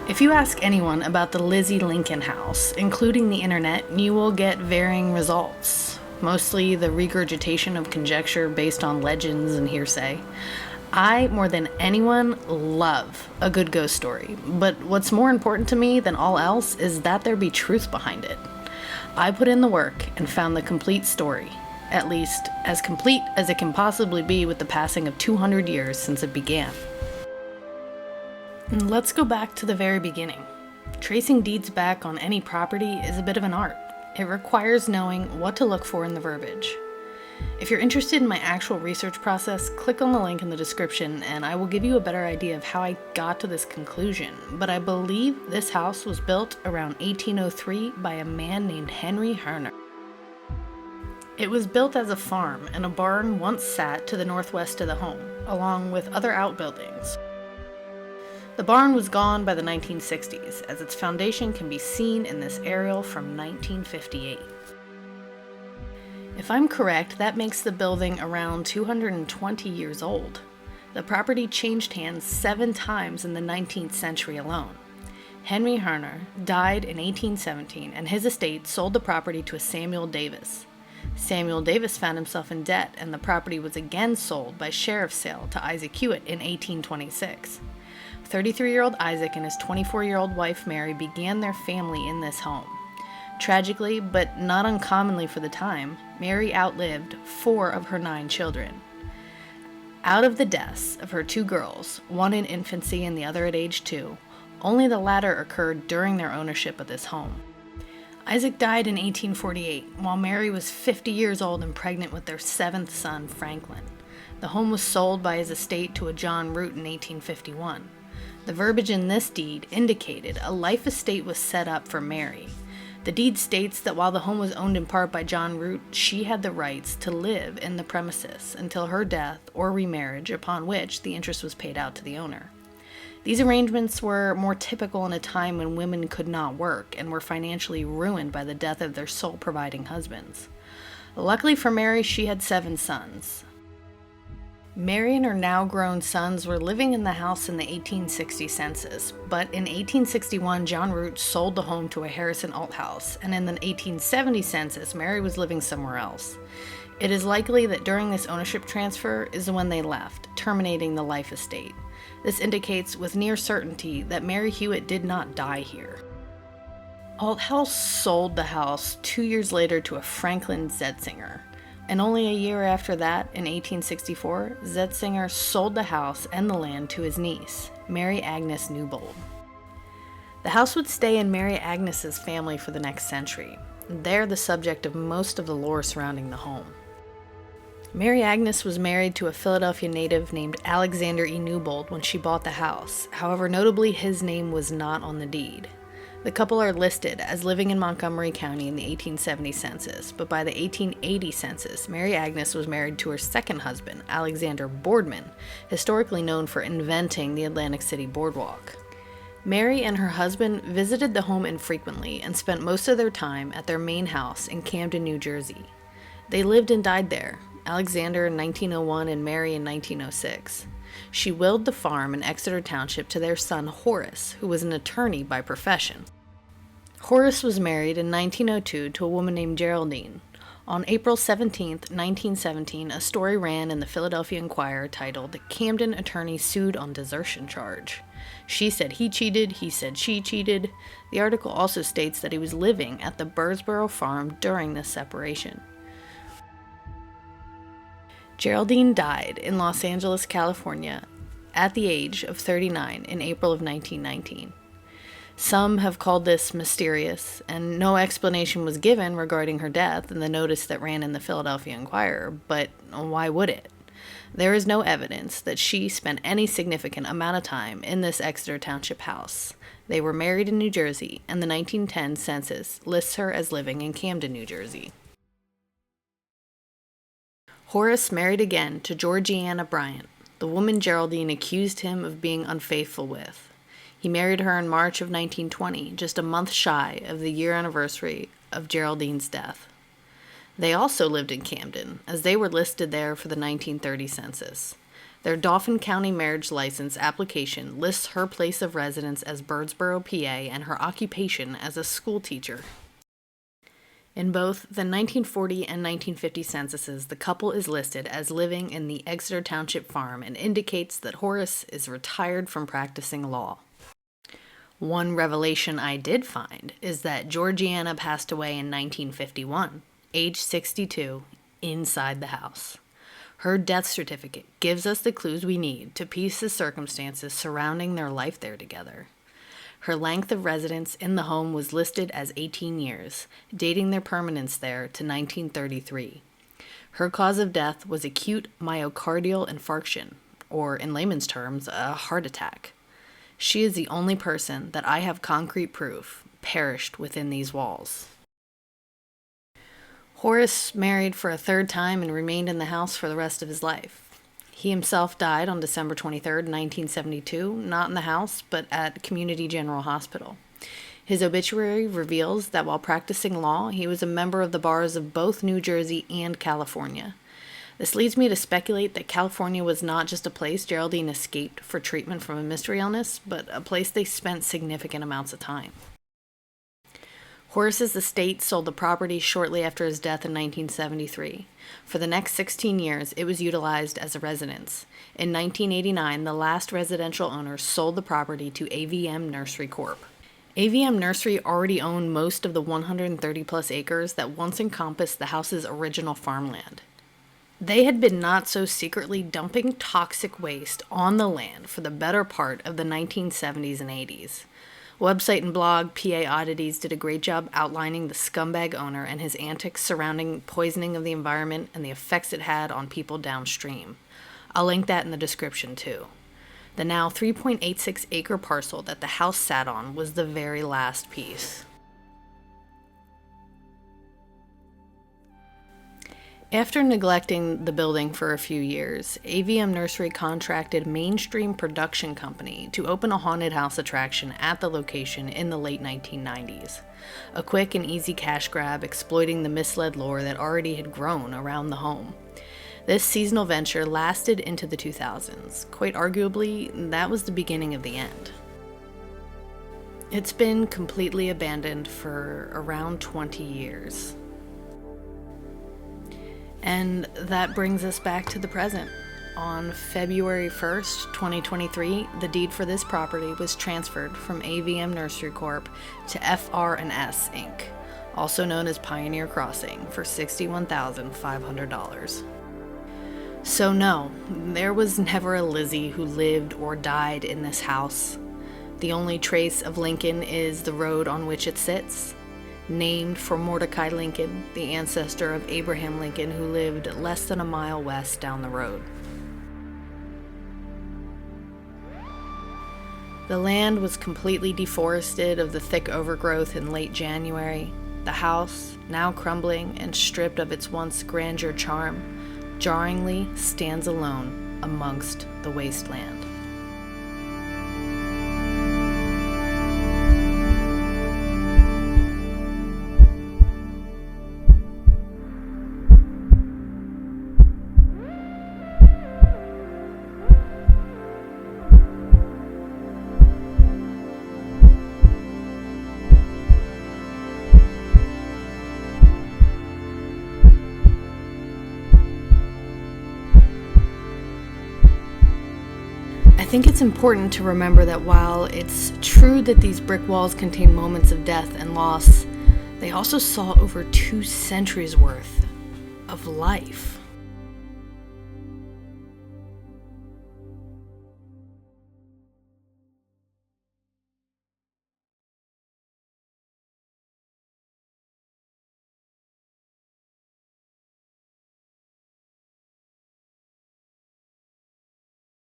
If you ask anyone about the Lizzie Lincoln House, including the internet, you will get varying results. Mostly the regurgitation of conjecture based on legends and hearsay. I, more than anyone, love a good ghost story, but what's more important to me than all else is that there be truth behind it. I put in the work and found the complete story, at least as complete as it can possibly be with the passing of 200 years since it began. Let's go back to the very beginning. Tracing deeds back on any property is a bit of an art. It requires knowing what to look for in the verbiage. If you're interested in my actual research process, click on the link in the description and I will give you a better idea of how I got to this conclusion. But I believe this house was built around 1803 by a man named Henry Herner. It was built as a farm, and a barn once sat to the northwest of the home, along with other outbuildings. The barn was gone by the 1960s, as its foundation can be seen in this aerial from 1958. If I'm correct, that makes the building around 220 years old. The property changed hands 7 times in the 19th century alone. Henry Herner died in 1817, and his estate sold the property to a Samuel Davis. Samuel Davis found himself in debt, and the property was again sold by sheriff's sale to Isaac Hewitt in 1826. 33-year-old Isaac and his 24-year-old wife Mary began their family in this home. Tragically, but not uncommonly for the time, Mary outlived 4 of her 9 children. Out of the deaths of her 2 girls, one in infancy and the other at age 2, only the latter occurred during their ownership of this home. Isaac died in 1848, while Mary was 50 years old and pregnant with their 7th son, Franklin. The home was sold by his estate to a John Root in 1851. The verbiage in this deed indicated a life estate was set up for Mary. The deed states that while the home was owned in part by John Root, she had the rights to live in the premises until her death or remarriage, upon which the interest was paid out to the owner. These arrangements were more typical in a time when women could not work and were financially ruined by the death of their sole providing husbands. Luckily for Mary, she had 7 sons. Mary and her now-grown sons were living in the house in the 1860 census, but in 1861, John Root sold the home to a Harrison alt house, and in the 1870 census, Mary was living somewhere else. It is likely that during this ownership transfer is when they left, terminating the life estate. This indicates with near certainty that Mary Hewitt did not die here. Alt House sold the house 2 years later to a Franklin Zetzinger. And only a year after that, in 1864, Zetzinger sold the house and the land to his niece, Mary Agnes Newbold. The house would stay in Mary Agnes's family for the next century. They're the subject of most of the lore surrounding the home. Mary Agnes was married to a Philadelphia native named Alexander E. Newbold when she bought the house. However, notably, his name was not on the deed. The couple are listed as living in Montgomery County in the 1870 census, but by the 1880 census, Mary Agnes was married to her second husband, Alexander Boardman, historically known for inventing the Atlantic City Boardwalk. Mary and her husband visited the home infrequently and spent most of their time at their main house in Camden, New Jersey. They lived and died there, Alexander in 1901 and Mary in 1906. She willed the farm in Exeter Township to their son Horace, who was an attorney by profession. Horace was married in 1902 to a woman named Geraldine. On April 17, 1917, a story ran in the Philadelphia Inquirer titled, "Camden Attorney Sued on Desertion Charge." She said he cheated, he said she cheated. The article also states that he was living at the Birdsboro farm during this separation. Geraldine died in Los Angeles, California, at the age of 39 in April of 1919. Some have called this mysterious, and no explanation was given regarding her death in the notice that ran in the Philadelphia Inquirer, but why would it? There is no evidence that she spent any significant amount of time in this Exeter Township house. They were married in New Jersey, and the 1910 census lists her as living in Camden, New Jersey. Horace married again to Georgiana Bryant, the woman Geraldine accused him of being unfaithful with. He married her in March of 1920, just a month shy of the year anniversary of Geraldine's death. They also lived in Camden, as they were listed there for the 1930 census. Their Dauphin County marriage license application lists her place of residence as Birdsboro, PA, and her occupation as a school teacher. In both the 1940 and 1950 censuses, the couple is listed as living in the Exeter Township farm and indicates that Horace is retired from practicing law. One revelation I did find is that Georgiana passed away in 1951, age 62, inside the house. Her death certificate gives us the clues we need to piece the circumstances surrounding their life there together. Her length of residence in the home was listed as 18 years, dating their permanence there to 1933. Her cause of death was acute myocardial infarction, or in layman's terms, a heart attack. She is the only person that I have concrete proof perished within these walls. Horace married for a third time and remained in the house for the rest of his life. He himself died on December 23, 1972, not in the house, but at Community General Hospital. His obituary reveals that while practicing law, he was a member of the bars of both New Jersey and California. This leads me to speculate that California was not just a place Geraldine escaped for treatment from a mystery illness, but a place they spent significant amounts of time. Horace's estate sold the property shortly after his death in 1973. For the next 16 years, it was utilized as a residence. In 1989, the last residential owner sold the property to AVM Nursery Corp. AVM Nursery already owned most of the 130-plus acres that once encompassed the house's original farmland. They had been not so secretly dumping toxic waste on the land for the better part of the 1970s and 80s. Website and blog PA Oddities did a great job outlining the scumbag owner and his antics surrounding poisoning of the environment and the effects it had on people downstream. I'll link that in the description too. The now 3.86 acre parcel that the house sat on was the very last piece. After neglecting the building for a few years, AVM Nursery contracted Mainstream Production Company to open a haunted house attraction at the location in the late 1990s. A quick and easy cash grab exploiting the misled lore that already had grown around the home. This seasonal venture lasted into the 2000s. Quite arguably, that was the beginning of the end. It's been completely abandoned for around 20 years. And that brings us back to the present. On February 1st, 2023, the deed for this property was transferred from AVM Nursery Corp. to FR&S Inc., also known as Pioneer Crossing, for $61,500. So no, there was never a Lizzie who lived or died in this house. The only trace of Lincoln is the road on which it sits, named for Mordecai Lincoln, the ancestor of Abraham Lincoln, who lived less than a mile west down the road. The land was completely deforested of the thick overgrowth in late January. The house, now crumbling and stripped of its once grandeur charm, jarringly stands alone amongst the wasteland. I think it's important to remember that while it's true that these brick walls contain moments of death and loss, they also saw over 2 centuries worth of life.